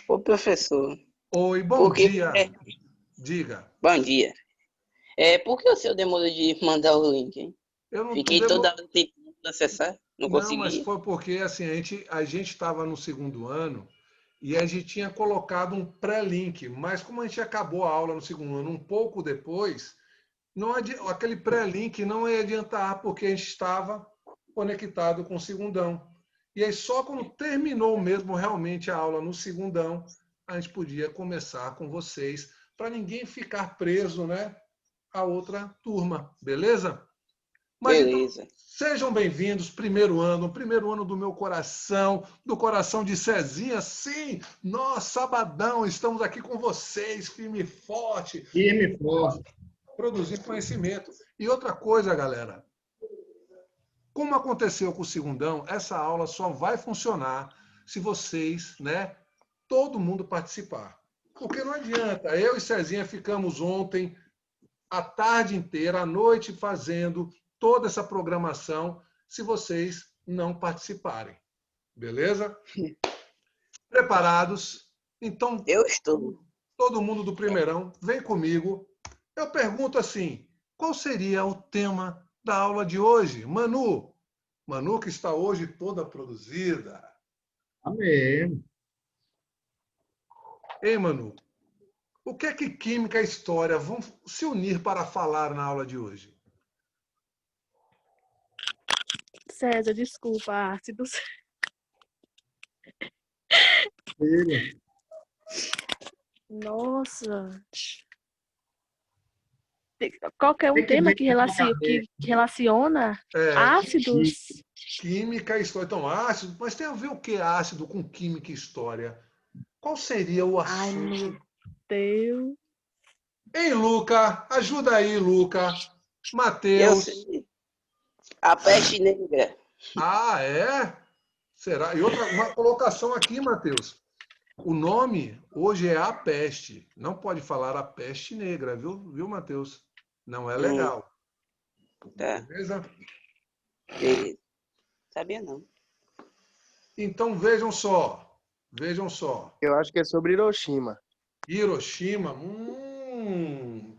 Ô, professor, Oi, bom por que... dia. Diga. Bom dia. Por que o senhor demorou de mandar o link, hein? Eu não Fiquei toda hora tentando acessar, não Não, mas consegui. foi porque assim, a gente estava no segundo ano e a gente tinha colocado um pré-link, mas como a gente acabou a aula no segundo ano um pouco depois, aquele pré-link não ia adiantar porque a gente estava conectado com o segundão. E aí só quando terminou mesmo realmente a aula no segundão, a gente podia começar com vocês, para ninguém ficar preso, né, a outra turma, beleza? Mas então, Beleza. sejam bem-vindos, primeiro ano do meu coração, do coração de Cezinha. Sim, nós, sabadão, estamos aqui com vocês, firme e forte, Firme e forte. produzir conhecimento. E outra coisa, galera, como aconteceu com o segundão, essa aula só vai funcionar se vocês, né, todo mundo participar. Porque não adianta, eu e Cezinha ficamos ontem a tarde inteira, à noite, fazendo toda essa programação, se vocês não participarem. Beleza? Preparados? Então, Eu estou. todo mundo do primeirão, vem comigo. Eu pergunto assim, qual seria o tema da aula de hoje? Manu, Manu que está hoje toda produzida. Amém. Ei, Manu, o que é que Química e História vão se unir para falar na aula de hoje? César, desculpa, ácidos. Filho, Nossa. Qualquer um tem que tema ver que na que relaciona É, ácidos. Química e História. Então, ácido, mas tem a ver o que ácido com Química e História? Qual seria o Ai, assunto? meu Deus. Ei, Luca, ajuda aí, Luca. Eu Matheus. sei. A peste negra. Ah, é? Será? E outra, uma colocação aqui, Matheus. O nome hoje é A Peste. Não pode falar a peste negra, viu, Matheus? Não é legal. Tá, Beleza? beleza. Sabia não. Então vejam só. Vejam só. Eu acho que é sobre Hiroshima. Hiroshima,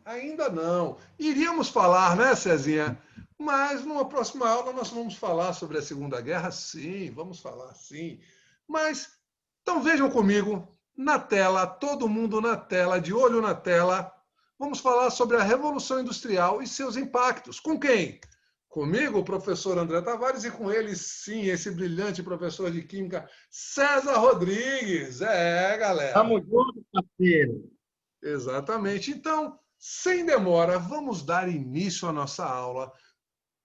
ainda não. Iríamos falar, né, Cezinha? Mas numa próxima aula nós vamos falar sobre a Segunda Guerra, sim, vamos falar sim. Mas, então vejam comigo, na tela, todo mundo na tela, de olho na tela, vamos falar sobre a Revolução Industrial e seus impactos. Com quem? Comigo, o professor André Tavares, e com ele, sim, esse brilhante professor de Química, César Rodrigues. É, galera. Tamo junto, parceiro. Exatamente. Então, sem demora, vamos dar início à nossa aula.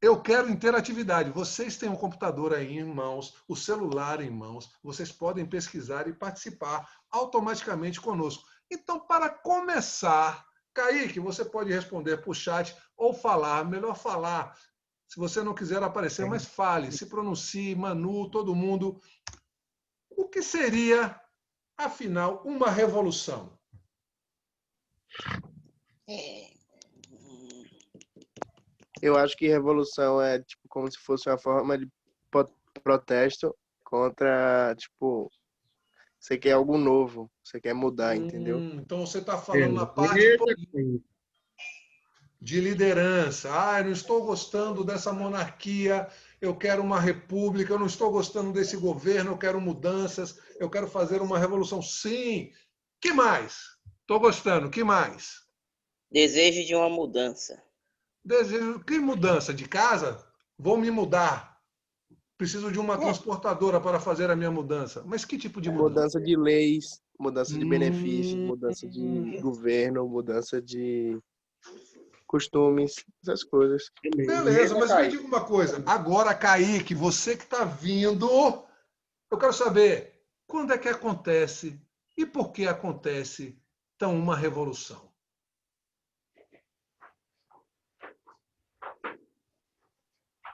Eu quero interatividade. Vocês têm um computador aí em mãos, o celular em mãos, vocês podem pesquisar e participar automaticamente conosco. Então, para começar, Kaique, você pode responder por chat ou falar, melhor falar. Se você não quiser aparecer, mas fale, se pronuncie, Manu, todo mundo. O que seria, afinal, uma revolução? Eu acho que revolução é tipo como se fosse uma forma de protesto contra, tipo, você quer algo novo, você quer mudar, entendeu? Então você está falando na parte de liderança. Ah, eu não estou gostando dessa monarquia, eu quero uma república, eu não estou gostando desse governo, eu quero mudanças, eu quero fazer uma revolução. Sim. Que mais? Estou gostando. Que mais? Desejo de uma mudança. Desejo. Que mudança? De casa? Vou me mudar. Preciso de uma transportadora para fazer a minha mudança. Mas que tipo de mudança? Mudança de leis, mudança de benefícios, mudança de governo, mudança de costumes, essas coisas. Beleza, mas me diga uma coisa. Agora, Kaique, você que está vindo, eu quero saber quando é que acontece e por que acontece então uma revolução.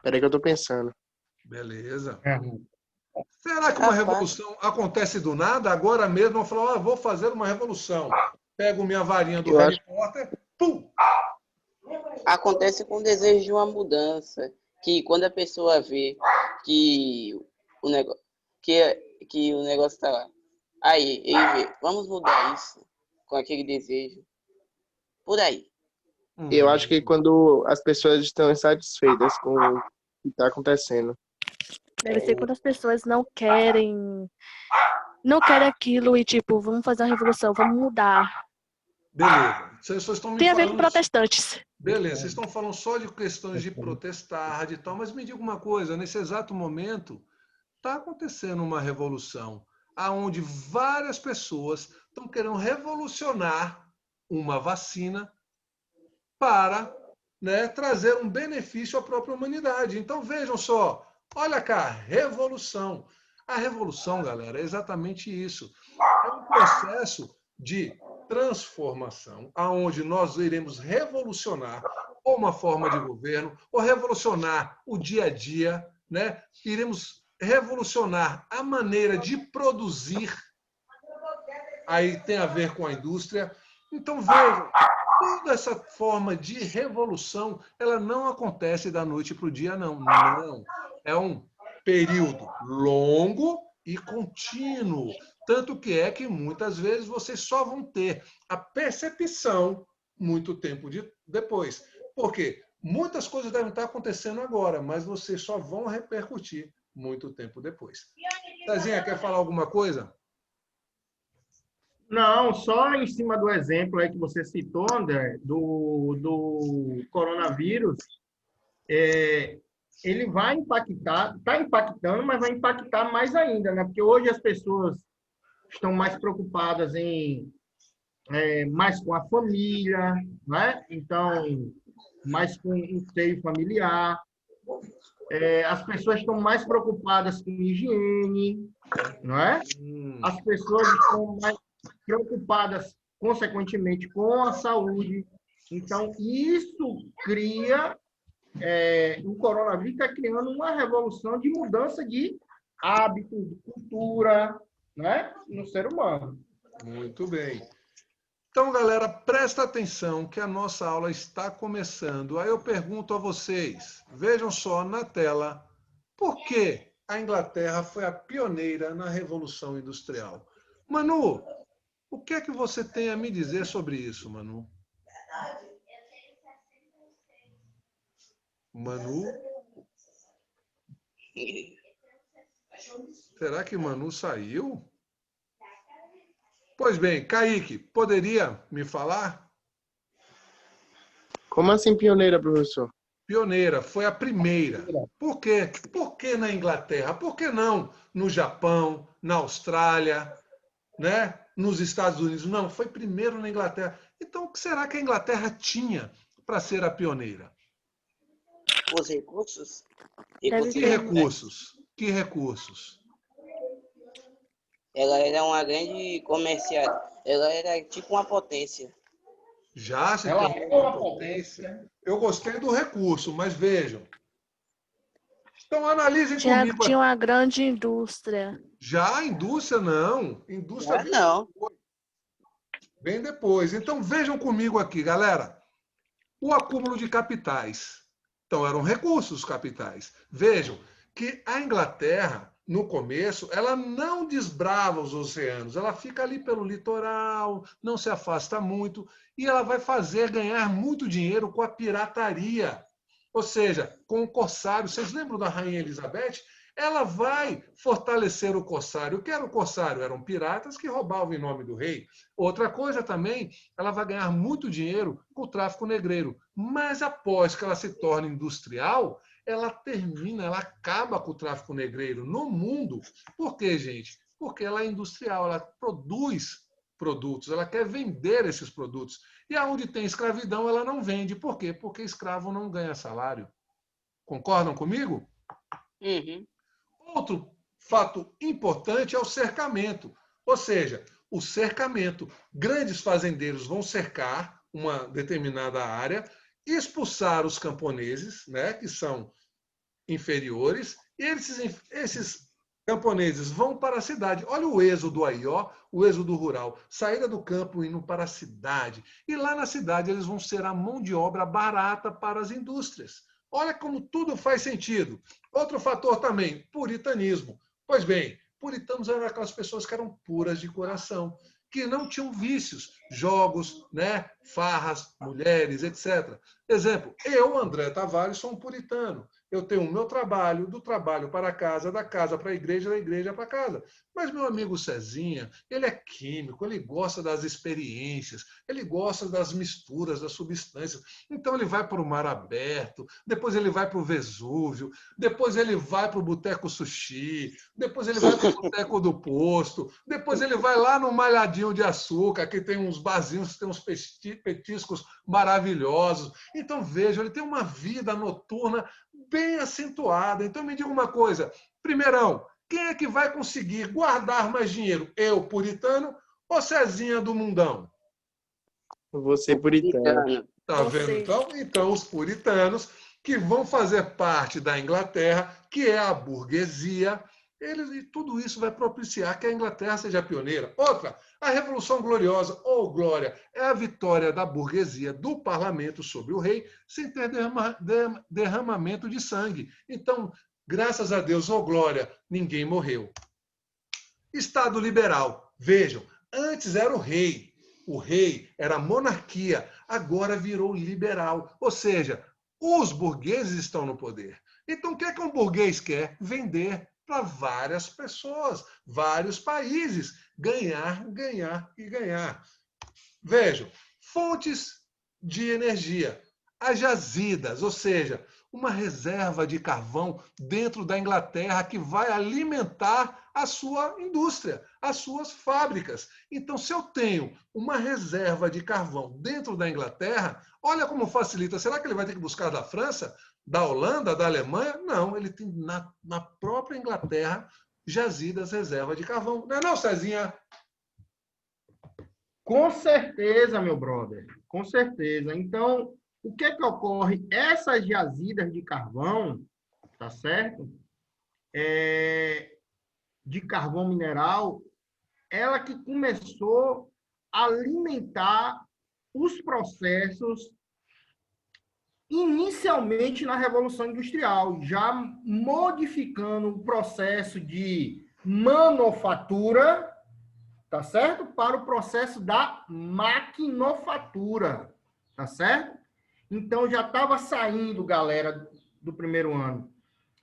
Peraí que eu tô pensando. Beleza. Uhum. Será que uma Rapaz, revolução acontece do nada? Agora mesmo eu falo, vou fazer uma revolução. Pego minha varinha do Eu Harry acho, Potter, pum! acontece com o desejo de uma mudança. Que quando a pessoa vê que o negócio, que o negócio tá lá. Aí, ele vê, vamos mudar isso com aquele desejo. Por aí. Eu acho que quando as pessoas estão insatisfeitas com o que está acontecendo. Deve ser quando as pessoas não querem aquilo e tipo, vamos fazer uma revolução, vamos mudar. Beleza. Vocês só estão me Tem a ver com falando. protestantes. Beleza, vocês estão falando só de questões de protestar, de tal, mas me diga uma coisa, nesse exato momento está acontecendo uma revolução, aonde várias pessoas estão querendo revolucionar uma vacina para, né, trazer um benefício à própria humanidade. Então vejam só, olha cá, revolução. A revolução, galera, é exatamente isso. É um processo de transformação, aonde nós iremos revolucionar ou uma forma de governo, ou revolucionar o dia a dia, né? Iremos revolucionar a maneira de produzir. Aí tem a ver com a indústria. Então vejam, toda essa forma de revolução, ela não acontece da noite para o dia, não. Não. É um período longo e contínuo. Tanto que é que muitas vezes vocês só vão ter a percepção muito tempo depois. Porque muitas coisas devem estar acontecendo agora, mas vocês só vão repercutir muito tempo depois. Cezinha, quer falar alguma coisa? Não, só em cima do exemplo aí que você citou, André, do coronavírus, ele vai impactar, está impactando, mas vai impactar mais ainda, né? Porque hoje as pessoas estão mais preocupadas mais com a família, né? Então, mais com o seio familiar. As pessoas estão mais preocupadas com higiene, não é? As pessoas estão mais preocupadas, consequentemente, com a saúde. Então, isso cria, o coronavírus está criando uma revolução de mudança de hábitos, de cultura, né, no ser humano. Muito bem. Então, galera, presta atenção que a nossa aula está começando. Aí eu pergunto a vocês, vejam só na tela, por que a Inglaterra foi a pioneira na Revolução Industrial? Manu, o que é que você tem a me dizer sobre isso, Manu? Manu? Será que Manu saiu? Pois bem, Kaique, poderia me falar? Como assim pioneira, professor? Pioneira, foi a primeira. Por quê? Por que na Inglaterra? Por que não no Japão, na Austrália, né? Nos Estados Unidos? Não, foi primeiro na Inglaterra. Então, o que será que a Inglaterra tinha para ser a pioneira? Os recursos? Deve Que ter. recursos? Que recursos? Ela era uma grande comercial. Ela era tipo uma potência. Já se Ela tornou é uma uma potência. Eu gostei do recurso, mas vejam. Então, analisem comigo. Tinha uma grande indústria. Já a indústria, não. Indústria Ah, não. bem depois. Então, vejam comigo aqui, galera. O acúmulo de capitais. Então, eram recursos capitais. Vejam que a Inglaterra, no começo, ela não desbrava os oceanos. Ela fica ali pelo litoral, não se afasta muito, e ela vai fazer ganhar muito dinheiro com a pirataria. Ou seja, com o corsário. Vocês lembram da Rainha Elizabeth? Ela vai fortalecer o corsário. O que era o corsário? Eram piratas que roubavam em nome do rei. Outra coisa também, ela vai ganhar muito dinheiro com o tráfico negreiro. Mas após que ela se torne industrial, ela termina, ela acaba com o tráfico negreiro no mundo. Por quê, gente? Porque ela é industrial, ela produz produtos, ela quer vender esses produtos. E aonde tem escravidão, ela não vende. Por quê? Porque escravo não ganha salário. Concordam comigo? Uhum. Outro fato importante é o cercamento. Ou seja, o cercamento. Grandes fazendeiros vão cercar uma determinada área, expulsar os camponeses, né, que são inferiores, e esses camponeses vão para a cidade. Olha o êxodo aí, ó, o êxodo rural. Saída do campo indo para a cidade. E lá na cidade eles vão ser a mão de obra barata para as indústrias. Olha como tudo faz sentido. Outro fator também, puritanismo. Pois bem, Puritanos eram aquelas pessoas que eram puras de coração, que não tinham vícios, jogos, né, farras, mulheres, etc. Exemplo, eu, André Tavares, sou um puritano. Eu tenho o meu trabalho, do trabalho para a casa, da casa para a igreja, da igreja para a casa. Mas meu amigo Cezinha, ele é químico, ele gosta das experiências, ele gosta das misturas, das substâncias. Então ele vai para o mar aberto, depois ele vai para o Vesúvio, depois ele vai para o Boteco Sushi, depois ele vai para o Boteco do Posto, depois ele vai lá no Malhadinho de Açúcar, que tem uns barzinhos, tem uns petiscos maravilhosos. Então veja, ele tem uma vida noturna bem acentuada. Então me diga uma coisa, primeirão, quem é que vai conseguir guardar mais dinheiro? Eu, puritano, ou Cezinha do mundão? Você puritano. Puritano. Tá Você. vendo então? Então os puritanos que vão fazer parte da Inglaterra, que é a burguesia, e tudo isso vai propiciar que a Inglaterra seja pioneira. Outra, a Revolução Gloriosa, ou Glória, é a vitória da burguesia do parlamento sobre o rei, sem ter derramamento de sangue. Então, graças a Deus, ou Glória, ninguém morreu. Estado liberal. Vejam, antes era o rei. O rei era a monarquia, agora virou liberal. Ou seja, os burgueses estão no poder. Então, o que é que um burguês quer? Vender para várias pessoas, vários países. Ganhar, ganhar e ganhar. Vejam, fontes de energia. As jazidas, ou seja, uma reserva de carvão dentro da Inglaterra que vai alimentar a sua indústria, as suas fábricas. Então, se eu tenho uma reserva de carvão dentro da Inglaterra, olha como facilita. Será que ele vai ter que buscar da França, da Holanda, da Alemanha? Não, ele tem na própria Inglaterra jazidas, reserva de carvão. Não é não, Cezinha? Com certeza, meu brother. Com certeza. Então, o que é que ocorre? Essas jazidas de carvão, tá certo? De carvão mineral, ela que começou a alimentar os processos inicialmente na Revolução Industrial, já modificando o processo de manufatura, tá certo? Para o processo da maquinofatura, tá certo? Então, já estava saindo, galera, do primeiro ano,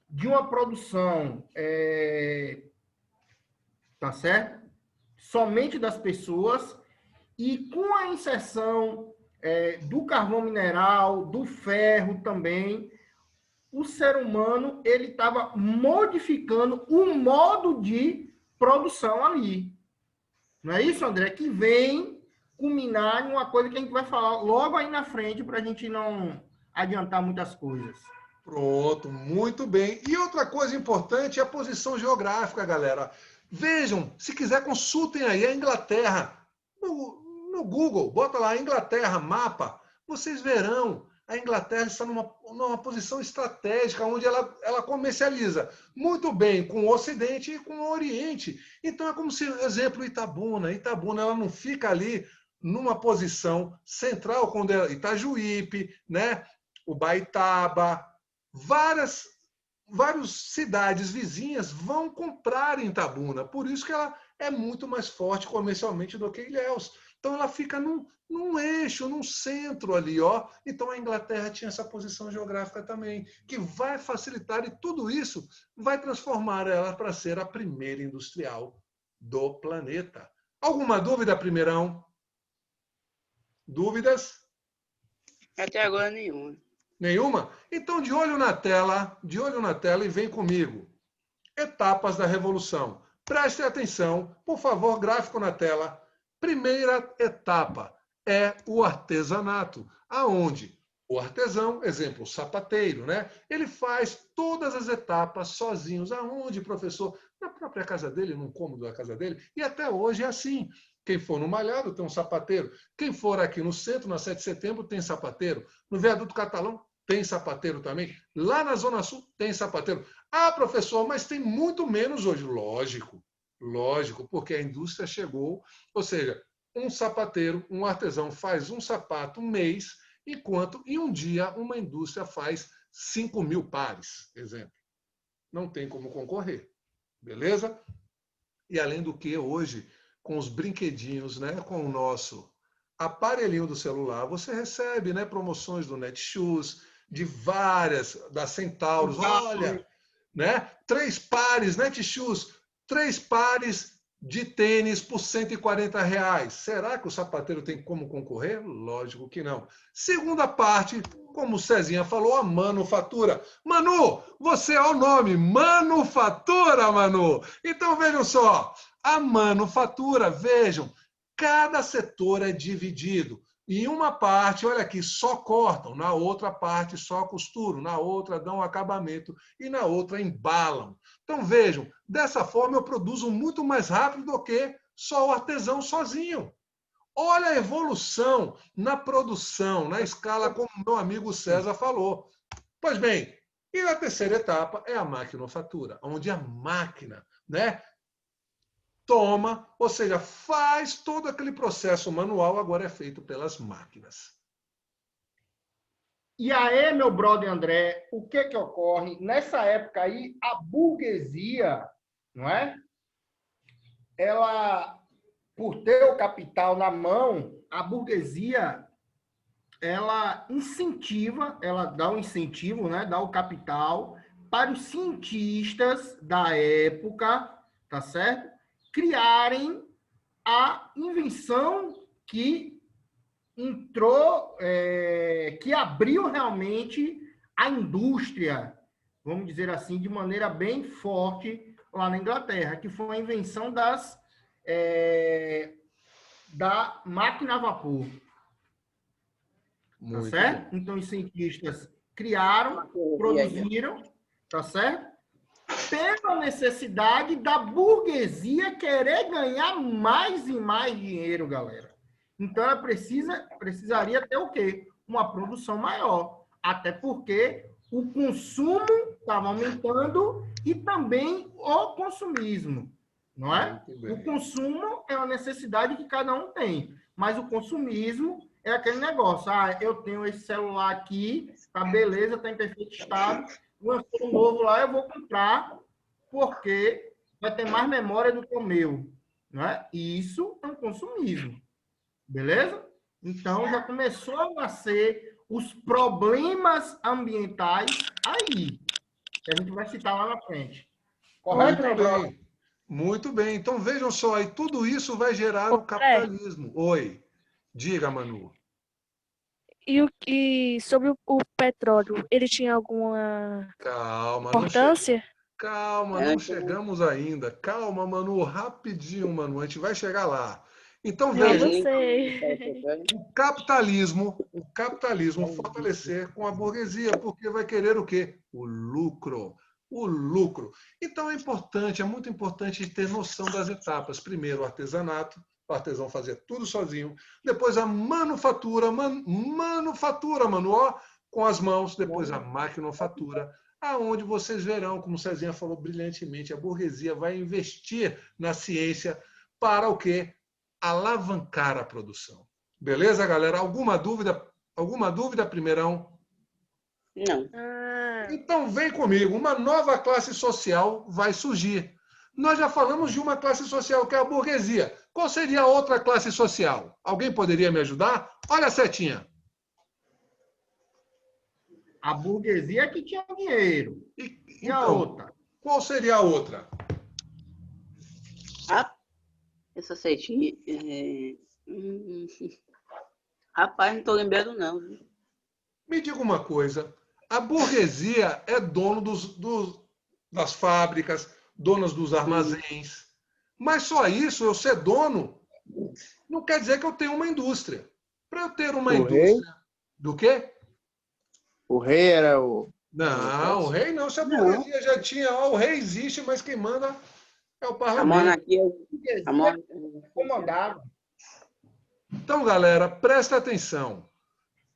de uma produção, tá certo? Somente das pessoas, e com a inserção do carvão mineral, do ferro também, o ser humano ele estava modificando o modo de produção ali. Não é isso, André? Que vem culminar em uma coisa que a gente vai falar logo aí na frente para a gente não adiantar muitas coisas. Pronto, muito bem. E outra coisa importante é a posição geográfica, galera. Vejam, se quiser, consultem aí a Inglaterra. No Google, bota lá Inglaterra, mapa. Vocês verão, a Inglaterra está numa posição estratégica, onde ela comercializa muito bem com o Ocidente e com o Oriente. Então é como se, exemplo, Itabuna. Itabuna ela não fica ali numa posição central, quando é Itajuípe, né? Ubaitaba, várias cidades vizinhas vão comprar em Itabuna. Por isso que ela é muito mais forte comercialmente do que Ilhéus. Então ela fica num eixo, num centro ali, ó. Então a Inglaterra tinha essa posição geográfica também, que vai facilitar, e tudo isso vai transformar ela para ser a primeira industrial do planeta. Alguma dúvida, primeirão? Dúvidas? Até agora nenhuma. Nenhuma? Então, de olho na tela e vem comigo. Etapas da Revolução. Preste atenção, por favor, gráfico na tela. Primeira etapa é o artesanato, aonde o artesão, exemplo, o sapateiro, né? Ele faz todas as etapas sozinhos. Aonde, professor? Na própria casa dele, num cômodo da casa dele. E até hoje é assim. Quem for no Malhado tem um sapateiro. Quem for aqui no centro, na 7 de setembro, tem sapateiro. No Viaduto Catalão, tem sapateiro também. Lá na Zona Sul, tem sapateiro. Ah, professor, mas tem muito menos hoje. Lógico, porque a indústria chegou. Ou seja, um sapateiro, um artesão faz um sapato um mês, enquanto em um dia uma indústria faz 5.000 pares, exemplo. Não tem como concorrer. Beleza? E além do que, hoje, com os brinquedinhos, né, com o nosso aparelhinho do celular, você recebe, né, promoções do Netshoes, de várias, da Centauros. Olha, né, 3 pares, Netshoes, 3 pares de tênis por R$ 140. Será que o sapateiro tem como concorrer? Lógico que não. Segunda parte, como o Cezinha falou, a manufatura. Manu, você é o nome, manufatura, Manu. Então vejam só, a manufatura, vejam, cada setor é dividido. Em uma parte, olha aqui, só cortam, na outra parte só costuram, na outra dão acabamento e na outra embalam. Então vejam, dessa forma eu produzo muito mais rápido do que só o artesão sozinho. Olha a evolução na produção, na escala, como meu amigo César falou. Pois bem, e a terceira etapa é a maquinofatura, onde a máquina, né, toma, ou seja, faz todo aquele processo manual, agora é feito pelas máquinas. E aí, meu brother André, o que que ocorre? Nessa época aí, a burguesia, não é? Ela, por ter o capital na mão, a burguesia, ela incentiva, ela dá um incentivo, né? Dá o capital para os cientistas da época, tá certo? Criarem a invenção que entrou, que abriu realmente a indústria, vamos dizer assim, de maneira bem forte lá na Inglaterra, que foi a invenção da máquina a vapor. Tá certo? Bom. Então, os cientistas criaram, produziram, tá certo? Pela necessidade da burguesia querer ganhar mais e mais dinheiro, galera. Então, ela precisaria ter o quê? Uma produção maior. Até porque o consumo estava aumentando e também o consumismo, não é? O consumo é uma necessidade que cada um tem, mas o consumismo é aquele negócio. Ah, eu tenho esse celular aqui, tá beleza, tá em perfeito estado, lançou um novo lá, eu vou comprar porque vai ter mais memória do que o meu, não é? E isso é um consumismo. Beleza? Então, já começou a nascer os problemas ambientais aí, que a gente vai citar lá na frente. Correto, meu brother? Muito bem. Então, vejam só, aí tudo isso vai gerar o capitalismo. Oi, diga, Manu. E sobre o petróleo, ele tinha alguma importância? Calma, não chegamos ainda. Calma, Manu, rapidinho, Manu, a gente vai chegar lá. Então, veja, o capitalismo fortalecer com a burguesia, porque vai querer o quê? O lucro. O lucro. Então, é muito importante ter noção das etapas. Primeiro, o artesanato, o artesão fazia tudo sozinho. Depois, a manufatura, manufatura, Manu, ó, com as mãos. Depois, a maquinofatura, aonde vocês verão, como o Cezinha falou brilhantemente, a burguesia vai investir na ciência para o quê? Alavancar a produção. Beleza, galera? Alguma dúvida? Alguma dúvida, primeirão? Não. Então vem comigo, uma nova classe social vai surgir. Nós já falamos de uma classe social que é a burguesia. Qual seria a outra classe social? Alguém poderia me ajudar? Olha a setinha. A burguesia que tinha dinheiro. E a outra? Qual seria a outra? Essa setinha. Rapaz, não estou lembrando, não. Me diga uma coisa. A burguesia é dono das fábricas, donas dos armazéns. Mas só isso, eu ser dono, não quer dizer que eu tenho uma indústria. Para eu ter uma indústria... Do quê? O rei era o... Não, o rei não. Se a burguesia já tinha... Ó, o rei existe, mas quem manda é o A parlamento. monarquia. Comandava. Então, galera, presta atenção.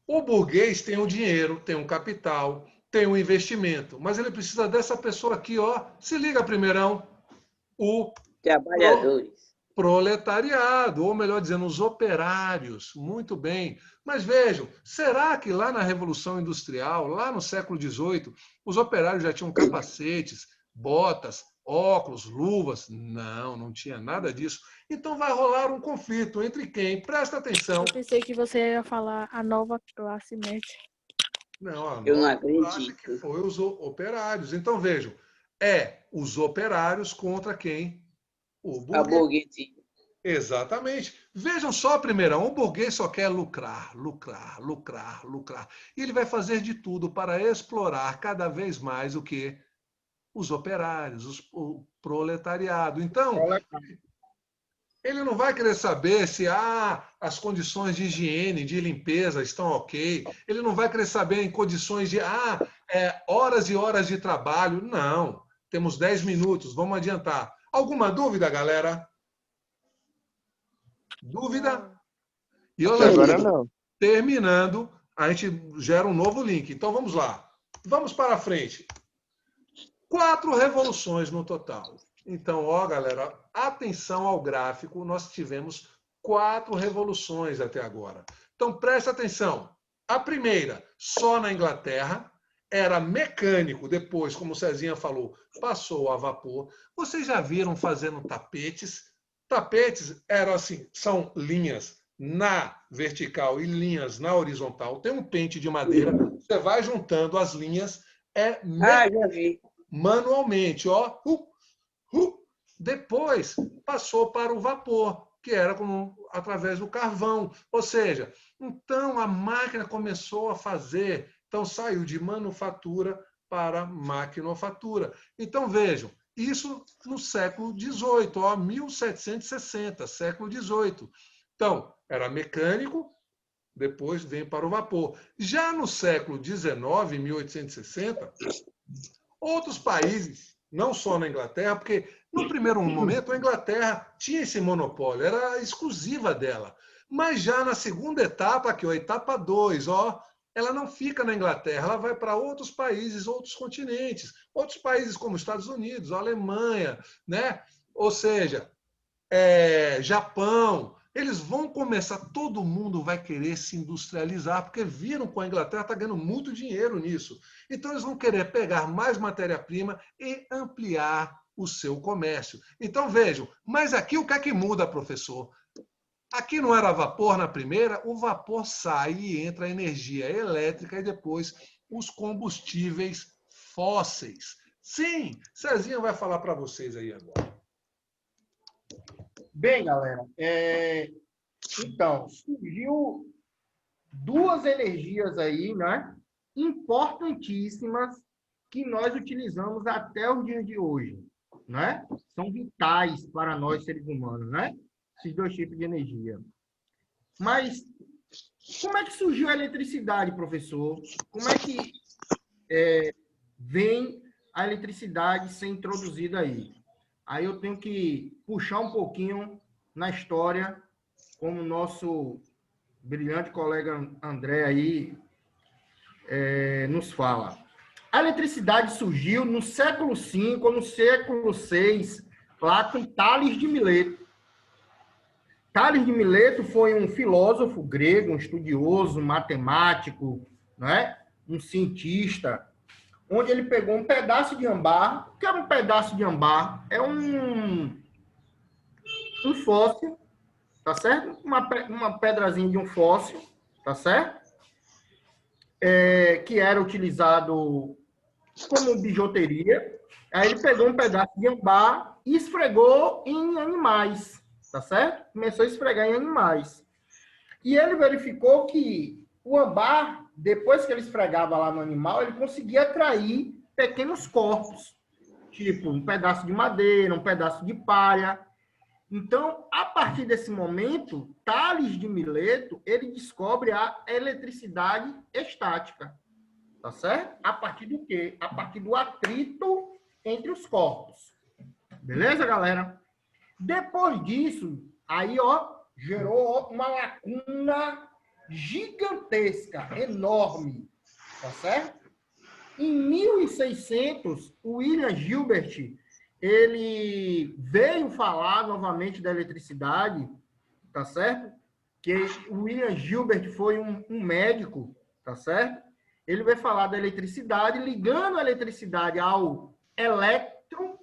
O burguês tem o dinheiro, tem um capital, tem um investimento, mas ele precisa dessa pessoa aqui, ó. Se liga, primeirão. O Trabalhadores. proletariado, ou melhor dizendo, os operários. Muito bem. Mas vejam, será que lá na Revolução Industrial, lá no século XVIII, os operários já tinham capacetes, botas, óculos, luvas. Não, não tinha nada disso. Então vai rolar um conflito entre quem? Presta atenção. Eu pensei que você ia falar a nova classe média. Não, a Eu não nova classe que acredito. foi os operários. Então vejam, os operários contra quem? O A burguês. burguesia. Exatamente. Vejam só, primeiro, o burguês só quer lucrar, lucrar, lucrar, lucrar. E ele vai fazer de tudo para explorar cada vez mais o quê? Os operários, o proletariado. Então, ele não vai querer saber se as condições de higiene, de limpeza estão ok. Ele não vai querer saber em condições de horas e horas de trabalho. Não. Temos 10 minutos, vamos adiantar. Alguma dúvida, galera? Dúvida? E olha, Agora não. terminando, a gente gera um novo link. Então vamos lá. Vamos para frente. 4 revoluções no total. Então, galera, atenção ao gráfico. Nós tivemos 4 revoluções até agora. Então, presta atenção. A primeira, só na Inglaterra, era mecânico. Depois, como o Cezinha falou, passou a vapor. Vocês já viram fazendo tapetes? Tapetes eram assim, são linhas na vertical e linhas na horizontal. Tem um pente de madeira. Você vai juntando as linhas. Já vi. Manualmente, Depois passou para o vapor, que era através do carvão. Ou seja, então a máquina começou a fazer, então saiu de manufatura para maquinofatura. Então vejam, isso no século XVIII, 1760, século XVIII. Então, era mecânico, depois vem para o vapor. Já no século XIX, 1860, outros países, não só na Inglaterra, porque no primeiro momento a Inglaterra tinha esse monopólio, era exclusiva dela. Mas já na segunda etapa, aqui, a etapa 2, ela não fica na Inglaterra, ela vai para outros países, outros continentes, outros países como Estados Unidos, Alemanha, né? Ou seja, Japão. Eles vão começar, todo mundo vai querer se industrializar, porque viram que a Inglaterra está ganhando muito dinheiro nisso. Então, eles vão querer pegar mais matéria-prima e ampliar o seu comércio. Então, vejam, mas aqui o que é que muda, professor? Aqui não era vapor na primeira, o vapor sai e entra a energia elétrica e depois os combustíveis fósseis. Sim, Cezinha vai falar para vocês aí agora. Bem, galera, então, surgiu 2 energias aí, né, importantíssimas que nós utilizamos até os dias de hoje, né? São vitais para nós, seres humanos, né? Esses 2 tipos de energia. Mas como é que surgiu a eletricidade, professor? Como é que vem a eletricidade ser introduzida aí? Aí eu tenho que puxar um pouquinho na história, como o nosso brilhante colega André aí nos fala. A eletricidade surgiu no século V ou no século VI, lá com Tales de Mileto. Tales de Mileto foi um filósofo grego, um estudioso, um matemático, né? Um cientista, onde ele pegou um pedaço de ambar. O que era um pedaço de ambar? É um fóssil, tá certo? Uma pedrazinha de um fóssil, tá certo? Que era utilizado como bijuteria. Aí ele pegou um pedaço de ambar e esfregou em animais, tá certo? Começou a esfregar em animais. E ele verificou que o ambar, depois que ele esfregava lá no animal, ele conseguia atrair pequenos corpos, tipo um pedaço de madeira, um pedaço de palha. Então, a partir desse momento, Tales de Mileto, ele descobre a eletricidade estática, tá certo? A partir do quê? A partir do atrito entre os corpos. Beleza, galera? Depois disso, aí, gerou uma lacuna gigantesca, enorme, tá certo? Em 1600, o William Gilbert, ele veio falar novamente da eletricidade, tá certo? Que o William Gilbert foi um médico, tá certo? Ele veio falar da eletricidade, ligando a eletricidade ao elétron,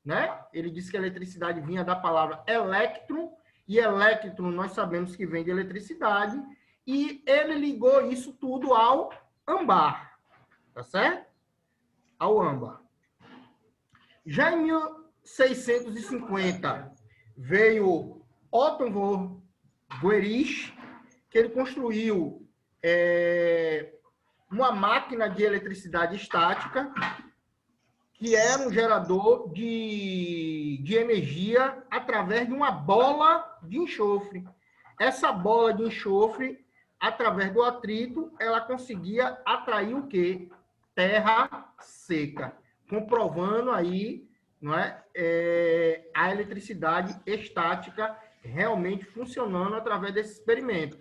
né? Ele disse que a eletricidade vinha da palavra elétron, e elétron nós sabemos que vem de eletricidade, e ele ligou isso tudo ao âmbar, tá certo? Ao âmbar. Já em 1650 veio Otto von Guericke, que ele construiu uma máquina de eletricidade estática, que era um gerador de energia através de uma bola de enxofre. Essa bola de enxofre, através do atrito, ela conseguia atrair o quê? Terra seca, comprovando aí, não é, a eletricidade estática realmente funcionando através desse experimento.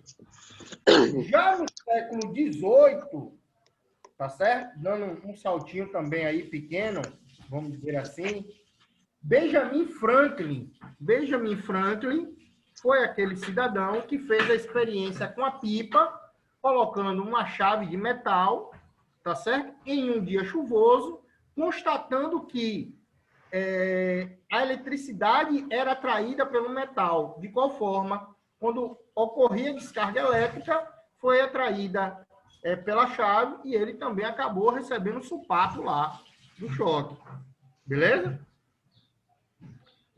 Já no século XVIII, tá certo? Dando um saltinho também aí pequeno, vamos dizer assim, Benjamin Franklin foi aquele cidadão que fez a experiência com a pipa, colocando uma chave de metal, tá certo? Em um dia chuvoso, constatando que a eletricidade era atraída pelo metal. De qual forma? Quando ocorria descarga elétrica, foi atraída pela chave, e ele também acabou recebendo um supapo lá do choque. Beleza?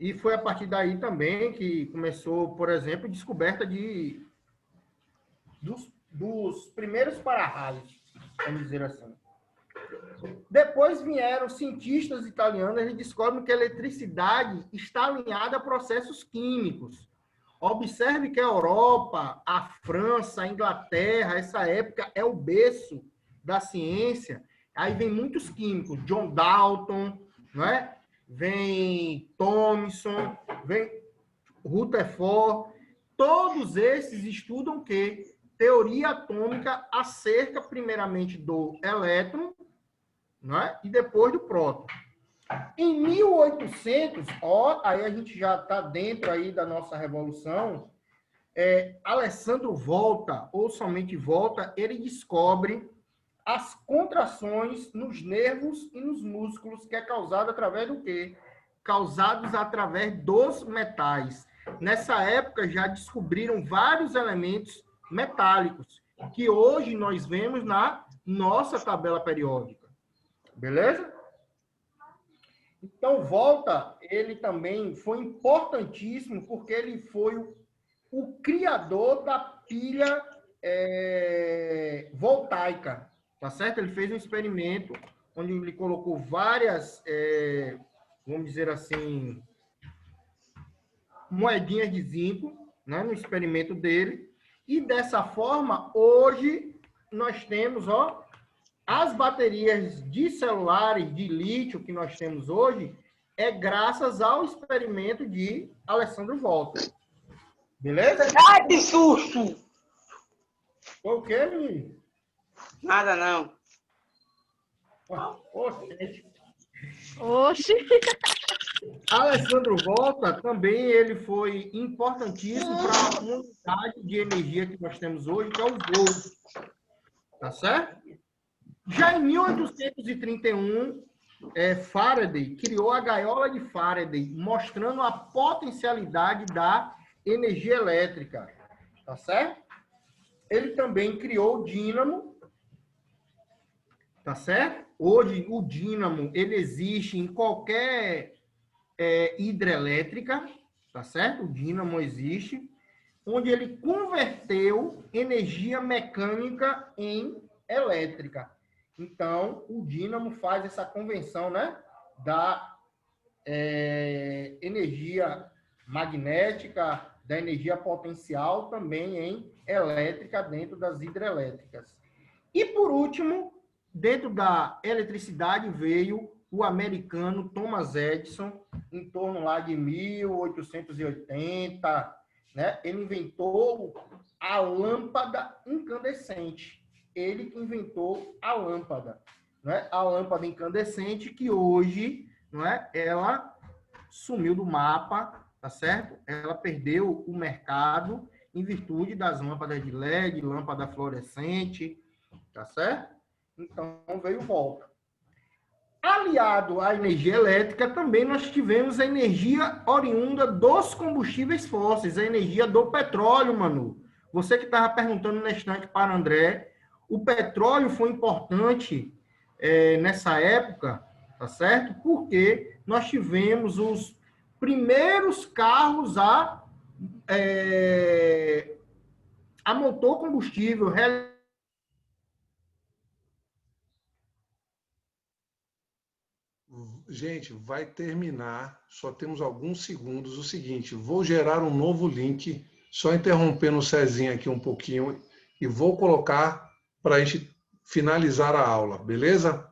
E foi a partir daí também que começou, por exemplo, a descoberta dos primeiros para-raios, vamos dizer assim. Depois vieram cientistas italianos, eles descobrem que a eletricidade está alinhada a processos químicos. Observe que a Europa, a França, a Inglaterra, essa época é o berço da ciência. Aí vem muitos químicos, John Dalton, não é? Vem Thomson, vem Rutherford. Todos esses estudam o quê? Teoria atômica acerca, primeiramente, do elétron, não é? E depois do próton. Em 1800, aí a gente já está dentro aí da nossa revolução, Alessandro Volta, ou somente Volta, ele descobre as contrações nos nervos e nos músculos, que é causado através do quê? Causados através dos metais. Nessa época já descobriram vários elementos metálicos, que hoje nós vemos na nossa tabela periódica. Beleza? Então, Volta, ele também foi importantíssimo, porque ele foi o criador da pilha voltaica, tá certo? Ele fez um experimento onde ele colocou várias, vamos dizer assim, moedinhas de zinco, né, no experimento dele, e dessa forma, hoje, nós temos, as baterias de celulares de lítio que nós temos hoje é graças ao experimento de Alessandro Volta. Beleza? Ai, que susto! Foi o quê, menino? Nada, não. Oxi. Alessandro Volta também ele foi importantíssimo para a unidade de energia que nós temos hoje, que é o volt. Tá certo? Já em 1831, Faraday criou a gaiola de Faraday, mostrando a potencialidade da energia elétrica. Tá certo? Ele também criou o dínamo. Tá certo? Hoje, o dínamo ele existe em qualquer hidrelétrica. Tá certo? O dínamo existe. Onde ele converteu energia mecânica em elétrica. Então, o dínamo faz essa conversão, né, da energia magnética, da energia potencial, também em elétrica dentro das hidrelétricas. E, por último, dentro da eletricidade veio o americano Thomas Edison, em torno lá de 1880, né? Ele inventou a lâmpada incandescente. Ele que inventou a lâmpada, né? A lâmpada incandescente que hoje, não é? Ela sumiu do mapa, tá certo? Ela perdeu o mercado em virtude das lâmpadas de LED, lâmpada fluorescente, tá certo? Então veio Volta. Aliado à energia elétrica, também nós tivemos a energia oriunda dos combustíveis fósseis, a energia do petróleo, Manu. Você que estava perguntando na instante para André, o petróleo foi importante nessa época, tá certo? Porque nós tivemos os primeiros carros a motor combustível. Gente, vai terminar, só temos alguns segundos. O seguinte, vou gerar um novo link, só interrompendo o Cezinha aqui um pouquinho, e vou colocar para a gente finalizar a aula, beleza?